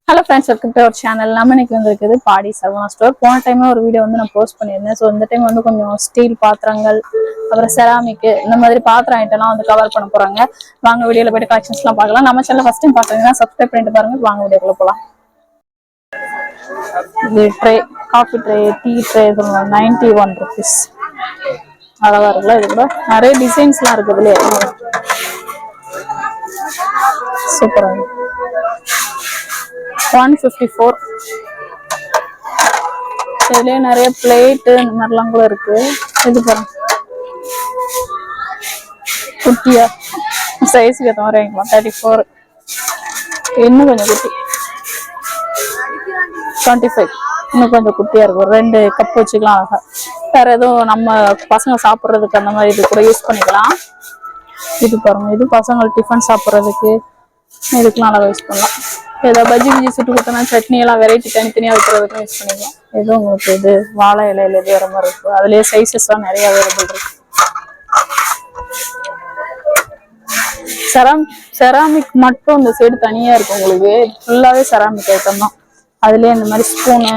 Hello friends, welcome to our channel. நம்ம இன்னைக்கு வந்திருக்குது பாடி சரவணா ஸ்டோர். போன டைம் ஒரு வீடியோ வந்து நான் போஸ்ட் பண்ணியிருந்தேன். ஸோ இந்த டைம் வந்து கொஞ்சம் ஸ்டீல் பாத்திரங்கள், அப்புறம் செராமிக் இந்த மாதிரி பாத்திரம் ஐட்டம்லாம் வந்து கவர் பண்ண போறாங்க. வாங்க வீடியோல போயிட்டு கலெக்ஷன்ஸ்லாம் பார்க்கலாம். நம்ம சேனல் ஃபர்ஸ்ட் டைம் பாக்குறீங்கன்னா சப்ஸ்கிரைப் பண்ணிட்டு பாருங்க. வாங்க வீடியோக்குள்ள போலாம். இது tray, coffee tray, tea tray 91 rupees. அழகா இருக்குல்ல. இது கூட நிறைய டிசைன்ஸ்லாம் இருக்குது இல்லையா, சூப்பரா இருக்கு. 154. இதுலயே நிறைய பிளேட் இந்த மாதிரிலாம் கூட இருக்கு. இது பாருங்க, குட்டியா சைஸுக்கு ஏற்ற மாதிரி வாங்கிக்கலாம். 34. இன்னும் கொஞ்சம் குட்டி 25. இன்னும் கொஞ்சம் குட்டியா இருக்கும். 2 கப் வச்சுக்கலாம் அழகா. வேற எதுவும் நம்ம பசங்க சாப்பிட்றதுக்கு அந்த மாதிரி இது கூட யூஸ் பண்ணிக்கலாம். இது பாருங்க, இது பசங்க டிஃபன் சாப்பிட்றதுக்கு இதுக்கெல்லாம் அழகா யூஸ் பண்ணலாம். ஏதாவது பஜ்ஜி கிஜி சுட்டு கொடுத்தனா சட்னி எல்லாம் வெரைட்டி தனித்தனியா வைக்கிறதுக்கும் யூஸ் பண்ணிக்கலாம். ஏதோ உங்களுக்கு இது வாழை இலையில இது வேற மாதிரி இருக்கு. அதுலயே சைசஸ் எல்லாம் நிறைய அவைலபிள் இருக்கு. செராமிக் மட்டும் இந்த சைடு தனியா இருக்கு. உங்களுக்கு ஃபுல்லாவே செராமிக் ஐட்டம் தான். அதுலயே இந்த மாதிரி ஸ்பூனு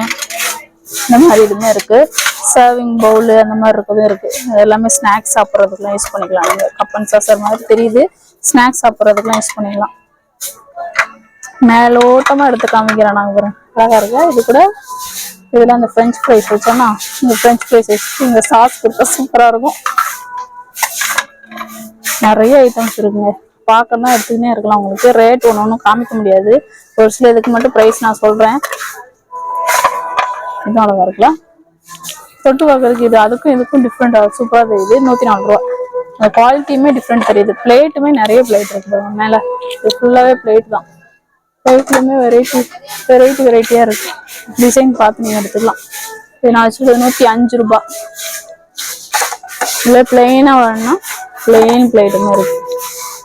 இந்த மாதிரி இதுமே இருக்கு. சர்விங் பவுல் அந்த மாதிரி இருக்கிறதும் இருக்கு. எல்லாமே ஸ்நாக்ஸ் சாப்பிட்றதுக்குலாம் யூஸ் பண்ணிக்கலாம். நீங்க கப் அண்ட் சாசர் மாதிரி தெரியுது. ஸ்நாக்ஸ் சாப்பிட்றதுக்குலாம் யூஸ் பண்ணிக்கலாம். மேலோட்டமா எடுத்து காமிக்கிறேன் நாங்க பாருங்க, அழகா இருக்கு. இது கூட இதுல அந்த பிரெஞ்ச் ஃப்ரைஸ் வச்சோம்னா இந்த பிரெஞ்ச் ஃப்ரைஸ் வச்சு இந்த சாஸ் கொடுத்தா சூப்பரா இருக்கும். நிறைய ஐட்டம்ஸ் இருக்குங்க. பார்க்கணும்னா எடுத்துக்கினே இருக்கலாம். உங்களுக்கு ரேட் ஒன்றும் காமிக்க முடியாது. ஒரு சில இதுக்கு மட்டும் ப்ரைஸ் நான் சொல்றேன். இதுவும் அழகா இருக்கலாம். தொட்டு பார்க்கறதுக்கு இது அதுக்கும் இதுக்கும் டிஃப்ரெண்ட் சூப்பரா தெரியுது. 104 ரூபா. அந்த குவாலிட்டியுமே டிஃப்ரெண்ட் தெரியுது. பிளேட்டுமே நிறைய பிளேட் இருக்கு மேல. இது ஃபுல்லாவே பிளேட் தான். பிளேட்லயுமே வெரைட்டியா இருக்கு. டிசைன் பார்த்து நீங்க எடுத்துக்கலாம். இது நான் வச்சுருக்கது 105 ரூபா. இல்லை பிளெயினா வேணும்னா பிளெயின் பிளேட்டுமே இருக்கு.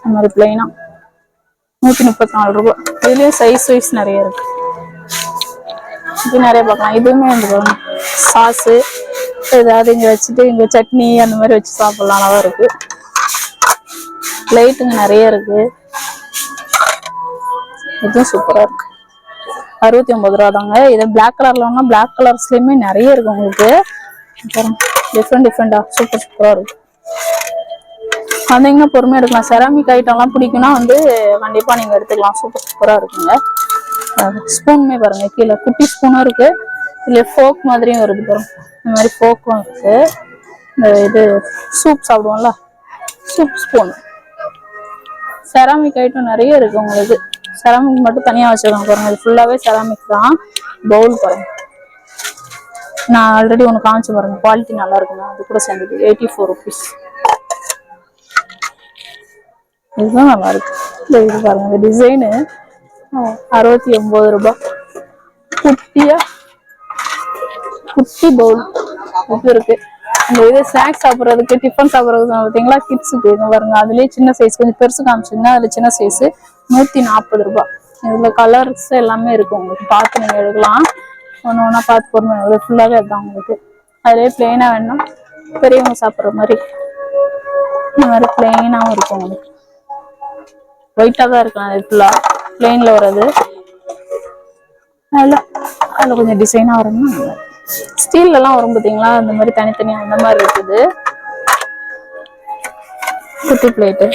அந்த மாதிரி பிளெயினா 134 ரூபா. இதுலயும் சைஸ் வைஸ் நிறைய இருக்கு. இது நிறைய பார்க்கலாம். இதுவுமே வந்து சாஸு ஏதாவது இங்க வச்சுட்டு இங்க சட்னி அந்த மாதிரி வச்சு சாப்பிடலாம். நல்லா இருக்கு. பிளேட்டுங்க நிறைய இருக்கு. இதுவும் சூப்பரா இருக்கு. 69 ரூபா தாங்க. இது பிளாக் கலர்ல வேணா பிளாக் கலர்ஸ்லயுமே நிறைய இருக்கு. உங்களுக்கு டிஃப்ரெண்டா சூப்பரா இருக்கு. வந்தீங்கன்னா பொறுமையா எடுக்கலாம். செராமிக் ஐட்டம் எல்லாம் பிடிக்கும்னா வந்து கண்டிப்பா நீங்க எடுத்துக்கலாம். சூப்பரா இருக்குங்க. ஸ்பூனுமே பாருங்க, கீழே குட்டி ஸ்பூனும் இருக்கு. இதுல ஃபோக் மாதிரியும் வருது பாருங்க. இந்த மாதிரி ஃபோக்கும் இருக்கு. இந்த இது சூப் சாப்பிடுவோம்ல, சூப் ஸ்பூன். செராமிக் ஐட்டம் நிறைய இருக்கு. உங்களுக்கு செராமிக் மட்டும் தனியா வச்சிருக்காங்க பாருங்க. இது ஃபுல்லாவே செராமிக் தான். பவுல் பாருங்க, நான் ஆல்ரெடி ஒன்று காமிச்சு பாருங்க. குவாலிட்டி நல்லா இருக்குங்க. அது கூட சேர்ந்தது 84 rupees. இதுதான் நல்லா இருக்கு. இது பாருங்க, இந்த டிசைனு 69 ரூபாய். குட்டியா குட்டி பவுல் இது இருக்கு. இந்த இது ஸ்நாக்ஸ் சாப்பிட்றதுக்கு டிஃபன் சாப்பிட்றதுக்கு பார்த்தீங்களா, கிட்ஸுக்கு பாருங்க. அதுலயே சின்ன சைஸ், கொஞ்சம் பெருசு காமிச்சிங்கன்னா அதுல சின்ன சைஸ் 140 ரூபாய். இதுல கலர்ஸ் எல்லாமே இருக்கு. உங்களுக்கு பார்த்து நீங்க எடுக்கலாம். ஒன்னா பார்த்து போடணும். ஃபுல்லாவே அதுதான் உங்களுக்கு. அதுலயே பிளெயினா வேணும், பெரியவங்க சாப்பிட்ற மாதிரி இந்த மாதிரி பிளெயினாவும் இருக்கும். உங்களுக்கு ஒயிட்டா தான் இருக்கலாம். அது ஃபுல்லா பிளெயின்ல வர்றது. அதுல கொஞ்சம் டிசைனா வரணும். ஸ்டீல்ல எல்லாம் வரும் பார்த்தீங்களா, அந்த மாதிரி தனித்தனியா அந்த மாதிரி இருக்குது. குட்டி பிளேட்டு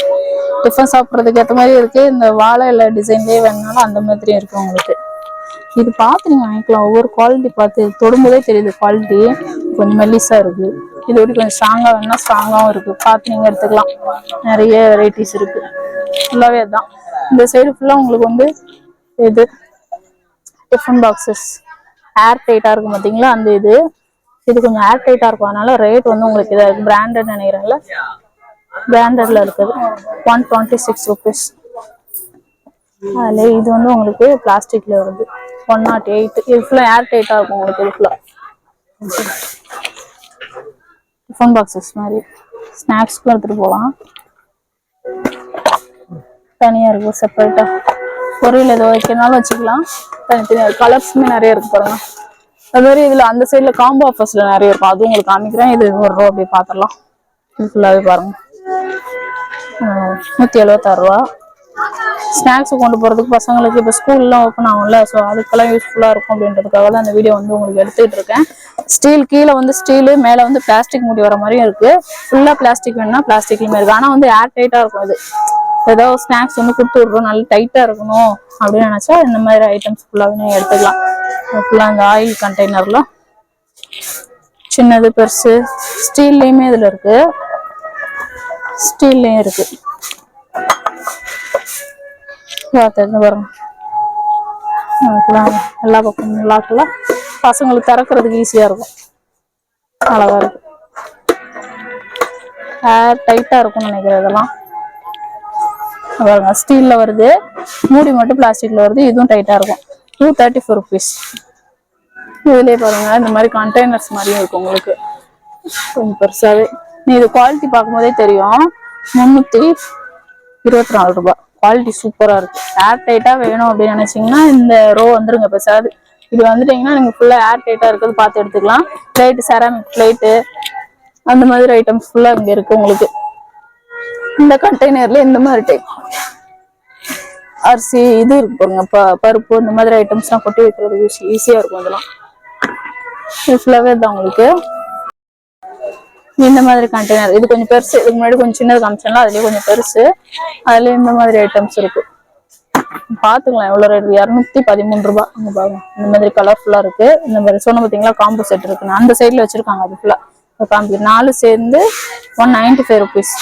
டிஃபன் சாப்பிட்றதுக்கு ஏற்ற மாதிரி இருக்கு. இந்த வாழை இலை டிசைன்லேயே வேணுனாலும் அந்த மாதிரியும் இருக்கு உங்களுக்கு. இது பார்த்து நீங்க வாங்கிக்கலாம். ஒவ்வொரு குவாலிட்டி பார்த்து தொடும்போதே தெரியுது. குவாலிட்டி கொஞ்சம் மெல்லிஸா இருக்கு. இது எப்படி கொஞ்சம் ஸ்ட்ராங்கா வேணும்னா ஸ்ட்ராங்காவும் இருக்கு. பார்த்து நீங்க எடுத்துக்கலாம். நிறைய வெரைட்டிஸ் இருக்கு. ஃபுல்லாவே அதுதான். இந்த சைடு ஃபுல்லா உங்களுக்கு வந்து இது டிஃபன் பாக்ஸஸ் ஏர் டைட்டா இருக்கும் பார்த்தீங்களா, அந்த இது கொஞ்சம் ஏர் டைட்டா இருக்கும். அதனால ரேட் வந்து உங்களுக்கு இதாக இருக்கு. பிராண்டட் நினைக்கிறேன்ல, பிராண்டட்ல இருக்குது. 126 rupees. அதுல இது வந்து உங்களுக்கு பிளாஸ்டிக்ல வருது 108. இது ஃபுல்லா ஏர் டைட்டா இருக்கும் உங்களுக்கு. இது ஃபுல்லா டிஃபன் பாக்ஸஸ் மாதிரி ஸ்நாக்ஸ்க்கு எடுத்துட்டு போகலாம். தனியா இருக்கு செப்பரேட்டா. பொரியல் ஏதோ வைக்கிறனாலும் வச்சுக்கலாம். தனித்தனியா கலர்ஸுமே நிறைய இருக்கு பாருங்க. அது மாதிரி இதுல அந்த சைட்ல காம்போ ஆஃபர்ஸ்ல நிறைய இருக்கும். அதுவும் உங்களுக்கு காமிக்கிறேன். இது 1 ரூபா அப்படி பாத்திரலாம். இது ஃபுல்லாவே பாருங்க. 176 ரூபா. ஸ்நாக்ஸ் கொண்டு போகிறதுக்கு பசங்களுக்கு இப்போ ஸ்கூல்லாம் ஓப்பன் ஆகும்ல, ஸோ அதுக்கெல்லாம் யூஸ்ஃபுல்லாக இருக்கும் அப்படின்றதுக்காக தான் அந்த வீடியோ வந்து உங்களுக்கு எடுத்துக்கிட்டு இருக்கேன். ஸ்டீல் கீழே வந்து ஸ்டீலு, மேலே வந்து பிளாஸ்டிக் மூடி வர மாதிரியும் இருக்குது. ஃபுல்லாக பிளாஸ்டிக் வேணும்னா பிளாஸ்டிக்லையுமே இருக்குது. ஆனால் வந்து ஏர் டைட்டாக இருக்கும். இது ஏதோ ஸ்நாக்ஸ் வந்து கொடுத்து விட்றோம், நல்லா டைட்டாக இருக்கணும் அப்படின்னு நினச்சா இந்த மாதிரி ஐட்டம்ஸ் ஃபுல்லாகவே நீங்கள் எடுத்துக்கலாம். ஃபுல்லாக இந்த ஆயில் கண்டெய்னர்லாம் சின்னது பெருசு ஸ்டீல்லையுமே இதில் இருக்குது, ஸ்டீல்லையும் இருக்குது. தெரிஞ்சு பாருங்க, எல்லா பக்கமும் லாக்கெல்லாம் பசங்களுக்கு திறக்கிறதுக்கு ஈஸியாக இருக்கும், அழகா இருக்கு. ஏர் டைட்டாக இருக்கும்னு நினைக்கிறேன். இதெல்லாம் பாருங்க, ஸ்டீல்ல வருது, மூடி மட்டும் பிளாஸ்டிக்ல வருது. இதுவும் டைட்டா இருக்கும். 234 rupees. இதுலயே பாருங்க இந்த மாதிரி கண்டெய்னர்ஸ் மாதிரியும் இருக்கும் உங்களுக்கு, கொஞ்சம் பெருசாவே. நீ இது குவாலிட்டி பார்க்கும்போதே தெரியும். 324 ரூபாய். குவாலிட்டி சூப்பரா இருக்கு. ஏர் டைட்டா வேணும் அப்படின்னு நினைச்சீங்கன்னா இந்த ரோ வந்துருங்க பெருசாது. இது வந்துட்டீங்கன்னா நீங்க ஃபுல்லா ஏர் டைட்டா இருக்கிறது பார்த்து எடுத்துக்கலாம். பிளேட்டு, செராமிக் பிளேட்டு, அந்த மாதிரி ஐட்டம்ஸ் ஃபுல்லா இங்க இருக்கு உங்களுக்கு. இந்த கண்டெய்னர்ல இந்த மாதிரி டைப் அரிசி இது இருக்கு பாருங்க, பருப்பு, இந்த மாதிரி ஐட்டம்ஸ்லாம் கொட்டி வைக்கிறது ஈஸியா இருக்கும். அதெல்லாம் ஃபுல்லாவே தான் உங்களுக்கு. இந்த மாதிரி கண்டெய்னர் இது கொஞ்சம் பெருசு. இதுக்கு முன்னாடி கொஞ்சம் சின்னது காமிச்சோம்ல, அதுலயே கொஞ்சம் பெருசு. அதுல இந்த மாதிரி ஐட்டம்ஸ் இருக்கு. பாத்துக்கலாம் எவ்வளவு ரேட். 213 ரூபாய். அங்க பாருங்க, இந்த மாதிரி கலர்ஃபுல்லா இருக்கு. இந்த மாதிரி சொன்ன பாத்தீங்களா, காம்போ செட் இருக்குன்னு அந்த சைட்ல வச்சிருக்காங்க. அது ஃபுல்லா காம்பி 4 சேர்ந்து 195 rupees.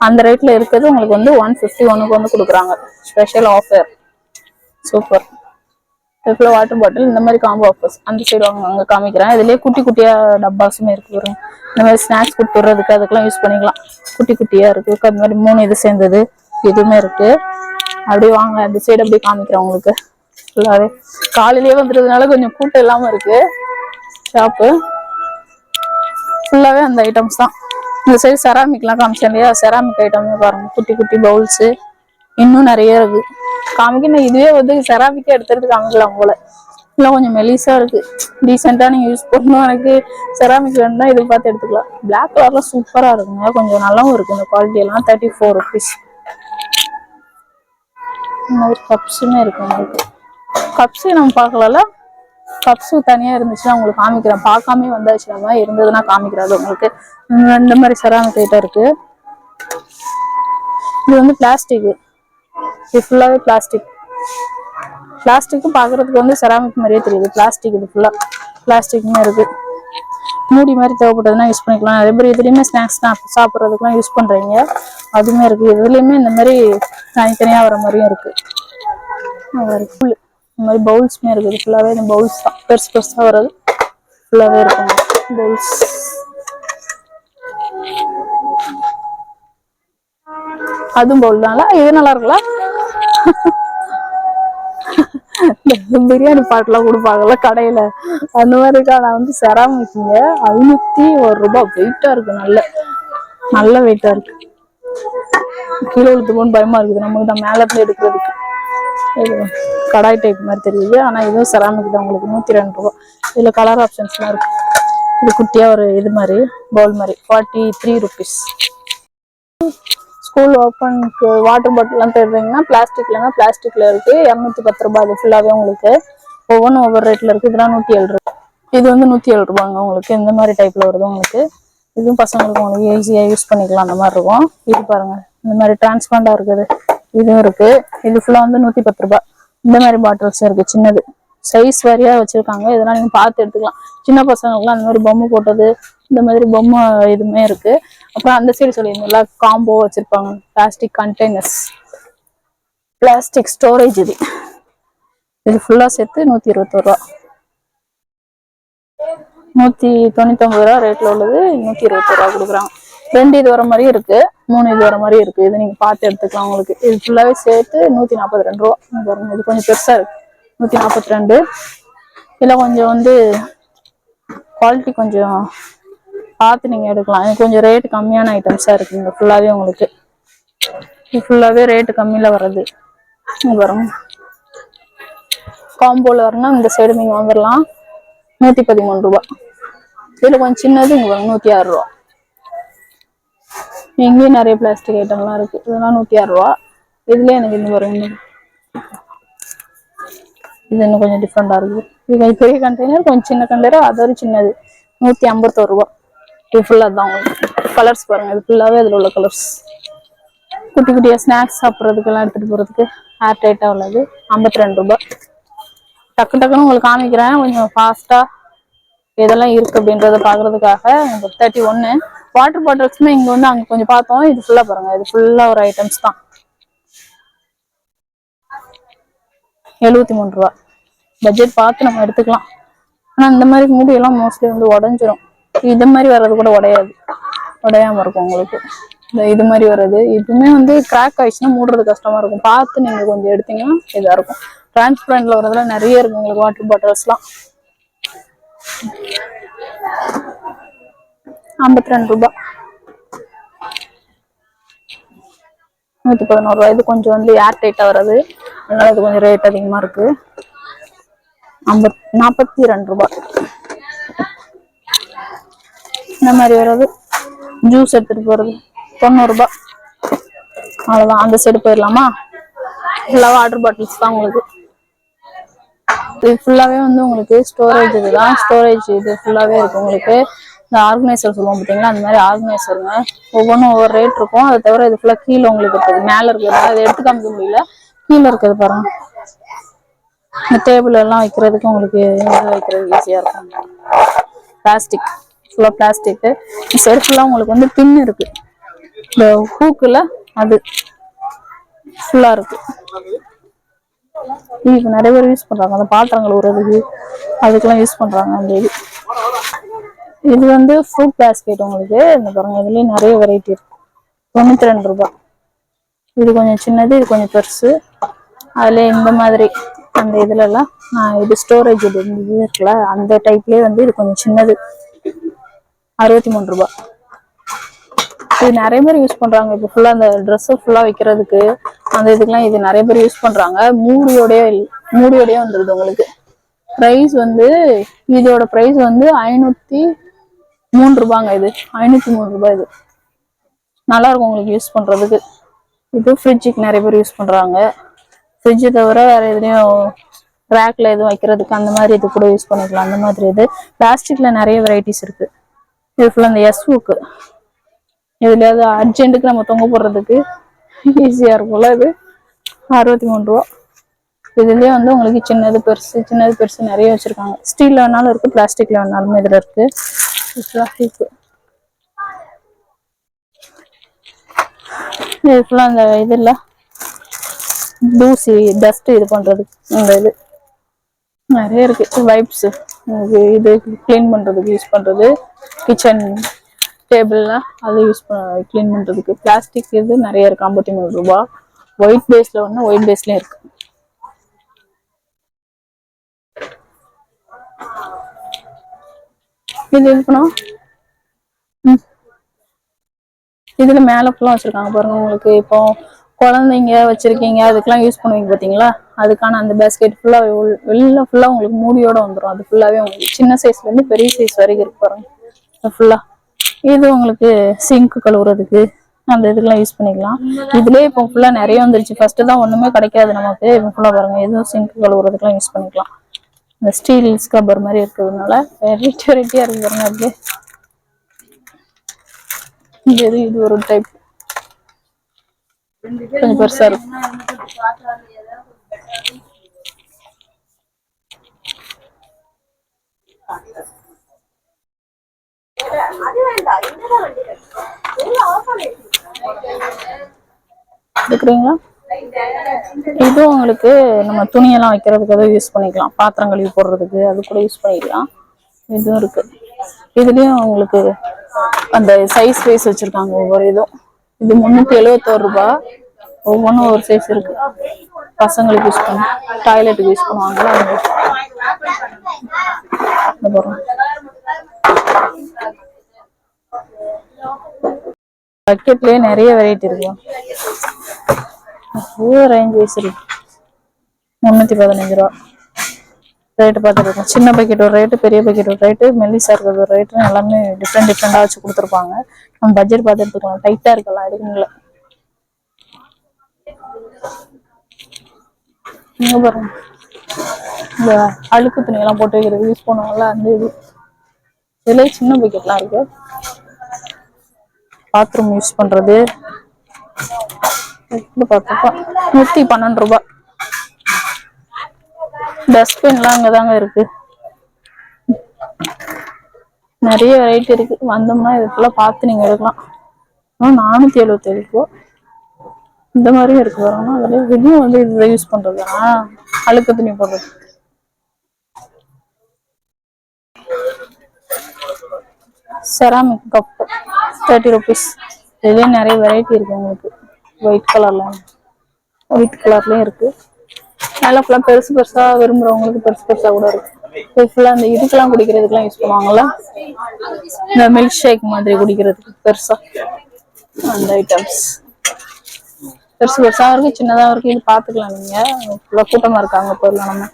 அந்த ரேட்ல இருக்கிறது உங்களுக்கு வந்து 151 வந்து கொடுக்குறாங்க. Special offer, super. இதுக்குள்ள வாட்டர் பாட்டில், இந்த மாதிரி காம்போ ஆஃபர்ஸ் அந்த சைடு வாங்க, அங்கே காமிக்கிறேன். இதுலேயே குட்டி குட்டியா டப்பாஸுமே இருக்கு. வரும் இந்த மாதிரி ஸ்நாக்ஸ் கொடுத்துறதுக்கு அதுக்கெல்லாம் யூஸ் பண்ணிக்கலாம். குட்டி குட்டியா இருக்கு. அது மாதிரி 3 இது சேர்ந்தது இதுவுமே இருக்கு. அப்படியே வாங்க அந்த சைடு அப்படியே காமிக்கிறேன் உங்களுக்கு. ஃபுல்லாவே காலையிலேயே வந்துடுறதுனால கொஞ்சம் கூட்டம் இல்லாம இருக்கு ஷாப்பு. ஃபுல்லாவே அந்த ஐட்டம்ஸ் தான். இந்த சைடு செராமிக்லாம் காமிச்சேன் இல்லையா, செராமிக் ஐட்டமே பாருங்க. குட்டி குட்டி பவுல்ஸு இன்னும் நிறைய இருக்கு. காமிக்கணும் இதுவே வந்து செராமிக்கே எடுத்துட்டு காமிக்கலாம் போல. இல்லை கொஞ்சம் மெலிசா இருக்கு, டீசெண்டா நீங்க யூஸ் பண்ணணும். எனக்கு செராமிக் வேணும்னா இது பார்த்து எடுத்துக்கலாம். பிளாக் கலர்ல சூப்பரா இருக்குங்க, கொஞ்சம் நல்லாவும் இருக்கு. இந்த குவாலிட்டி எல்லாம் 34 rupees. இந்த மாதிரி கப்ஸுமே இருக்கு உங்களுக்கு. கப்ஸு நம்ம பார்க்கலாம்ல, கப்ஸு தனியா இருந்துச்சுன்னா உங்களுக்கு காமிக்கிறேன். பார்க்காமே வந்தாச்சு, நம்ம இருந்ததுன்னா காமிக்கிறது உங்களுக்கு. இந்த மாதிரி செராமிக் ஐட்டம் இருக்கு. இது வந்து பிளாஸ்டிக், இது ஃபுல்லாவே பிளாஸ்டிக். பிளாஸ்டிக்கும் பாக்குறதுக்கு வந்து செராமிக் மாதிரியே தெரியுது. பிளாஸ்டிக், இது ஃபுல்லா பிளாஸ்டிக்குமே இருக்கு. மூடி மாதிரி தேவைப்பட்டதுன்னா யூஸ் பண்ணிக்கலாம். அதே மாதிரி இதுலயுமே ஸ்நாக்ஸ் சாப்பிட்றதுக்குலாம் யூஸ் பண்றீங்க, அதுவுமே இருக்கு. இதுலயுமே இந்த மாதிரி தனித்தனியா வர மாதிரியும் இருக்கு. இந்த மாதிரி பவுல்ஸ்மே இருக்குது. ஃபுல்லாவே இந்த பவுல்ஸ் தான், பெருசு பெருசா வர்றது ஃபுல்லாவே இருக்கும் பவுல்ஸ். அதுவும் பவுல் தான்ல, இது நல்லா இருக்குல்ல. பிரியாணி பாட்டுலாம் கொடுப்பாங்கல்ல கடையில, அந்த மாதிரி இருக்கா. நான் வந்து செராமிக்குங்க 501 ரூபாய். வெயிட்டா இருக்கு, நல்ல வெயிட்டா இருக்கு. கீழே விழுத்துமோன்னு பயமா இருக்குது நமக்கு தான் மேல இருந்து எடுக்கிறதுக்கு. கடாய் டைப் மாதிரி தெரியுது, ஆனா இதுவும் செராமிக் தான் உங்களுக்கு. 102 ரூபாய். இதுல கலர் ஆப்ஷன்ஸ்லாம் இருக்கு. இது குட்டியா ஒரு இது மாதிரி பவுல் மாதிரி 43 rupees. ஸ்கூல் ஓப்பனுக்கு வாட்டர் பாட்டில்லாம் தேடுறீங்கன்னா பிளாஸ்டிக்ல இருக்கு. 210 ரூபாய். அது ஃபுல்லாவே உங்களுக்கு ஒவ்வொன்றும் ஒவ்வொரு ரேட்ல இருக்கு. இதெல்லாம் 107 ரூபாய். இது வந்து 107 ரூபாங்க உங்களுக்கு. இந்த மாதிரி டைப்ல வருது உங்களுக்கு. இதுவும் பசங்களுக்கு உங்களுக்கு ஈஸியா யூஸ் பண்ணிக்கலாம், அந்த மாதிரி இருக்கும். இது பாருங்க, இந்த மாதிரி டிரான்ஸ்பரண்டா இருக்குது. இதுவும் இருக்கு. இது ஃபுல்லா வந்து 110 ரூபாய். இந்த மாதிரி பாட்டில்ஸ் இருக்கு, சின்னது சைஸ் வாரியா வச்சிருக்காங்க. இதெல்லாம் நீங்க பார்த்து எடுத்துக்கலாம். சின்ன பசங்களுக்குலாம் அந்த மாதிரி பொம்மை போட்டது, இந்த மாதிரி பொம்மை இதுவுமே இருக்கு. அப்புறம் அந்த சைடு சொல்லியிருந்தீங்களா, காம்போ வச்சிருப்பாங்க. Plastic containers, plastic storage. இது ஃபுல்லா சேர்த்து 121 ரூபா. 199 ரூபா ரேட்ல உள்ளது 121 ரூபா கொடுக்குறாங்க. 2 இது வர மாதிரி இருக்கு, 3 இது வர மாதிரி இருக்கு. இது நீங்க பார்த்து எடுத்துக்கலாம் உங்களுக்கு. இது ஃபுல்லாவே சேர்த்து 142 ரூபா. இது கொஞ்சம் பெருசா இருக்கு, 142. இதுல கொஞ்சம் வந்து குவாலிட்டி கொஞ்சம் பார்த்து நீங்க எடுக்கலாம். இது கொஞ்சம் ரேட் கம்மியான ஐட்டம்ஸா இருக்கு. இங்க ஃபுல்லாவே உங்களுக்கு இது ஃபுல்லாவே ரேட்டு கம்மியில வர்றது. வரும் காம்போல வரணும். இந்த சைடு நீங்க வாங்கலாம் 113 ரூபாய். இதுல கொஞ்சம் சின்னது இங்க வரும் 106 ரூபாய். இங்கேயும் நிறைய பிளாஸ்டிக் ஐட்டம்லாம் இருக்கு. இதெல்லாம் 106 ரூபாய். இதுல எனக்கு இந்த பாருங்க, இது இன்னும் கொஞ்சம் டிஃப்ரெண்டா இருக்குது. இது பெரிய கண்டெய்னர், கொஞ்சம் சின்ன கண்டெய்னர், அது ஒரு சின்னது 151 ரூபா. இது ஃபுல்லா தான் உங்களுக்கு கலர்ஸ் பாருங்க. இது ஃபுல்லாவே அதுல உள்ள கலர்ஸ். குட்டி குட்டியா ஸ்நாக்ஸ் சாப்பிட்றதுக்கெல்லாம் எடுத்துட்டு போறதுக்கு ஏர் டைட்டா உள்ளது 52 ரூபாய். டக்கு டக்குன்னு உங்களுக்கு காமிக்கிறேன், கொஞ்சம் ஃபாஸ்டா இதெல்லாம் இருக்கு அப்படின்றத பாக்குறதுக்காக. 31 வாட்டர் பாட்டில்ஸுமே இங்க வந்து அங்க கொஞ்சம் பார்த்தோம். இது ஃபுல்லா பாருங்க, இது ஃபுல்லா ஒரு ஐட்டம்ஸ் தான். 73 ரூபா. பட்ஜெட் பார்த்து நம்ம எடுத்துக்கலாம். ஆனா இந்த மாதிரி மூடியெல்லாம் மோஸ்ட்லி வந்து உடஞ்சிரும். இது மாதிரி வர்றது கூட உடையாம இருக்கும் உங்களுக்கு. இது மாதிரி வர்றது இதுவுமே வந்து கிராக் ஆயிடுச்சுன்னா மூடுறது கஷ்டமா இருக்கும். பார்த்து நீங்க கொஞ்சம் எடுத்தீங்கன்னா இதா இருக்கும். டிரான்ஸ்பரண்ட்ல வரதுல நிறைய இருக்கு உங்களுக்கு வாட்டர் பாட்டில்ஸ்லாம். 52 ரூபாய். 111 ரூபாய். இது கொஞ்சம் வந்து ஏர் டைட்டா வர்றது, அதனால இது கொஞ்சம் ரேட் அதிகமா இருக்கு. 42 ரூபாய். இந்த மாதிரி வர்றது ஜூஸ் எடுத்துட்டு போறது 90 ரூபாய். அவ்வளவுதான். அந்த சைடு போயிடலாமா? ஃபுல்லா வாட்டர் பாட்டில்ஸ் தான் உங்களுக்கு. இது ஃபுல்லாவே வந்து உங்களுக்கு ஸ்டோரேஜ். இதுதான் ஸ்டோரேஜ். இது ஃபுல்லாவே இருக்கு உங்களுக்கு. இந்த ஆர்கனைசர் சொல்லுவோம் பார்த்தீங்களா, அந்த மாதிரி ஆர்கனைசருங்க. ஒவ்வொன்றும் ஒவ்வொரு ரேட் இருக்கும். அதை தவிர இது ஃபுல்லா கீழே உங்களுக்கு இருக்குது. மேல இருக்கிறது அதை எடுத்து காமிக்க முடியல. கீழே இருக்கிறது பாருங்க. இந்த டேபிள் எல்லாம் வைக்கிறதுக்கு உங்களுக்கு வைக்கிறதுக்கு ஈஸியா இருக்கும். பிளாஸ்டிக், ஃபுல்லா பிளாஸ்டிக். சைடு ஃபுல்லா உங்களுக்கு வந்து பின் இருக்கு. இந்த ஹூக்குல அது ஃபுல்லா இருக்கு. இப்ப நிறைய பேர் யூஸ் பண்றாங்க, அந்த பாத்திரங்கள் உறதுக்கு அதுக்கெல்லாம் யூஸ் பண்றாங்க. அந்த இது வந்து ஃப்ரூட் பேஸ்கெட் உங்களுக்கு. இந்த பாருங்க, இதுலயும் நிறைய வெரைட்டி இருக்கு. 92 ரூபாய். இது கொஞ்சம் சின்னது, இது கொஞ்சம் பெருசு. அதுல இந்த மாதிரி அந்த இதுல எல்லாம் இது ஸ்டோரேஜ் இது இருக்குல்ல, அந்த டைப்லயே வந்து இது கொஞ்சம் சின்னது 63 ரூபாய். இது நிறைய பேர் யூஸ் பண்றாங்க. இப்போ ஃபுல்லா அந்த ட்ரெஸ் ஃபுல்லா வைக்கிறதுக்கு அந்த இதுக்கெல்லாம் இது நிறைய பேர் யூஸ் பண்றாங்க. மூடியோடய வந்துருது உங்களுக்கு. பிரைஸ் வந்து இதோட பிரைஸ் வந்து 503 ரூபாங்க. இது 503 ரூபாய். இது நல்லா இருக்கும் உங்களுக்கு யூஸ் பண்றதுக்கு. இது ஃப்ரிட்ஜுக்கு நிறைய பேர் யூஸ் பண்றாங்க. ஃப்ரிட்ஜை தவிர வேற எதுலையும் ரேக்ல எதுவும் வைக்கிறதுக்கு அந்த மாதிரி இது கூட யூஸ் பண்ணிக்கலாம். அந்த மாதிரி இது பிளாஸ்டிக்ல நிறைய வெரைட்டிஸ் இருக்கு. இது ஃபுல்லா இந்த எஸ்வுக்கு, இதுலயாவது அர்ஜென்ட்டுக்கு நம்ம தொங்க போடுறதுக்கு ஈஸியா இருக்கும்ல. இது 63 ரூபா. இதுலயே வந்து உங்களுக்கு சின்னது பெருசு நிறைய வச்சிருக்காங்க. ஸ்டீல்ல வேணாலும் இருக்கு, பிளாஸ்டிக்ல வேணாலும் இதுல இருக்கு. இது ஃபுல்லா அந்த இதுல தூசி டஸ்ட் இது பண்றது. இந்த இது நிறைய இருக்கு. வைப்ஸ் இது கிளீன் பண்றதுக்கு யூஸ் பண்றது. கிச்சன் டேபிள்லாம் அதை யூஸ் கிளீன் பண்றதுக்கு. பிளாஸ்டிக் இது நிறைய இருக்கு. 53 ரூபாய். ஒயிட் பேஸ்ல ஒண்ணு, ஒயிட் பேஸ்லயும் இருக்கு. இது இருக்கணும். இதுல மேல ஃபுல்லா வச்சிருக்காங்க பாருங்க உங்களுக்கு. இப்போ குழந்தைங்க வச்சிருக்கீங்க, அதுக்கெல்லாம் யூஸ் பண்ணுவீங்க பாத்தீங்களா, அதுக்கான அந்த பேஸ்கெட் ஃபுல்லா வெளில ஃபுல்லா உங்களுக்கு மூடியோட வந்துடும். அது ஃபுல்லாவே உங்களுக்கு சின்ன சைஸ்ல இருந்து பெரிய சைஸ் வரைக்கும் இருக்கு பாருங்க ஃபுல்லா. இது உங்களுக்கு சிங்க் கழுவுறதுக்கு அந்த இதுக்கெல்லாம் யூஸ் பண்ணிக்கலாம். இதுலயே இப்போ ஃபுல்லா நிறைய வந்துருச்சு. ஃபர்ஸ்ட் தான் ஒண்ணுமே கிடைக்காது நமக்கு. இப்போ ஃபுல்லா பாருங்க, இதுவும் சிங்க் கழுவுறதுக்கெல்லாம் யூஸ் பண்ணிக்கலாம். இந்த ஸ்டீல் ஸ்க்ரப்பர் மாதிரி இருக்கிறதுனால வெரைட்டியா இருக்கு பாருங்க. அப்படியே இது ஒரு டைப் கொஞ்சம் பெருசா இருக்கும். எடுக்கிறீங்களா? இது உங்களுக்கு நம்ம துணியெல்லாம் வைக்கிறதுக்கு யூஸ் பண்ணிக்கலாம். பாத்திரம் கழுவி போடுறதுக்கு அது கூட யூஸ் பண்ணிக்கலாம். இதுவும் இருக்கு. இதுலயும் உங்களுக்கு அந்த சைஸ் வைஸ் வச்சிருக்காங்க ஒவ்வொரு இதுவும். இது 371 ரூபாய். ஒவ்வொன்றும் ஒரு சைஸ் இருக்கு. பசங்களுக்கு யூஸ் பண்ண, டாய்லெட்டுக்கு யூஸ் பண்ணுவாங்கல்ல. பக்கெட்லயே நிறைய வெரைட்டி இருக்கு. ரேஞ்ச் வைஸ் இருக்கு. 315 ரூபா ரேட்டு பார்த்துருக்கோம். சின்ன பக்கெட் ஒரு ரேட்டு, பெரிய பக்கெட் ஒரு ரேட்டு, மெல்லிசா இருக்கிறது ஒரு ரேட்டு, எல்லாமே டிஃப்ரெண்டா வச்சு கொடுத்துருப்பாங்க. நம்ம பட்ஜெட் பார்த்து எடுத்துக்கலாம். டைட்டா இருக்கலாம் எடுக்கல. இங்க பாருங்க, இந்த அழுக்கு துணி எல்லாம் போட்டு வைக்கிறது யூஸ் பண்ணுவாங்கல்ல அந்த இது. இதுல சின்ன பக்கெட்லாம் இருக்கு. பாத்ரூம் யூஸ் பண்றது. இது பார்த்தப்ப 112 ரூபாய். டஸ்ட்பின்லாம் அங்கதாங்க இருக்கு. நிறைய வெரைட்டி இருக்கு. வந்தோம்னா இதுக்கெல்லாம் பார்த்து நீங்க எடுக்கலாம். 477 ரூபா. இந்த மாதிரியும் இருக்கு வரணும். அதுல இதுவும் வந்து இதை யூஸ் பண்றது அழுக்கு துணி போடுறது. Ceramic cup 30 rupees. இதுலயே நிறைய வெரைட்டி இருக்கு உங்களுக்கு. ஒயிட் கலர்லயும் இருக்கு. நல்லா ஃபுல்லா பெருசு பெருசா விரும்புறவங்களுக்கு பெருசு பெருசா கூட இருக்கு. ஃபுல்லா இந்த இதுக்கெல்லாம் குடிக்கிறதுக்கெல்லாம் யூஸ் பண்ணுவாங்கல்ல, இந்த மில்க் ஷேக் மாதிரி குடிக்கிறதுக்கு பெருசா அந்த ஐட்டம்ஸ். பெருசா இருக்கு, சின்னதா இருக்கு. இது பாத்துக்கலாம் நீங்க. ஃபுல்லா கூட்டமா இருக்காங்க பொருள் நம்ம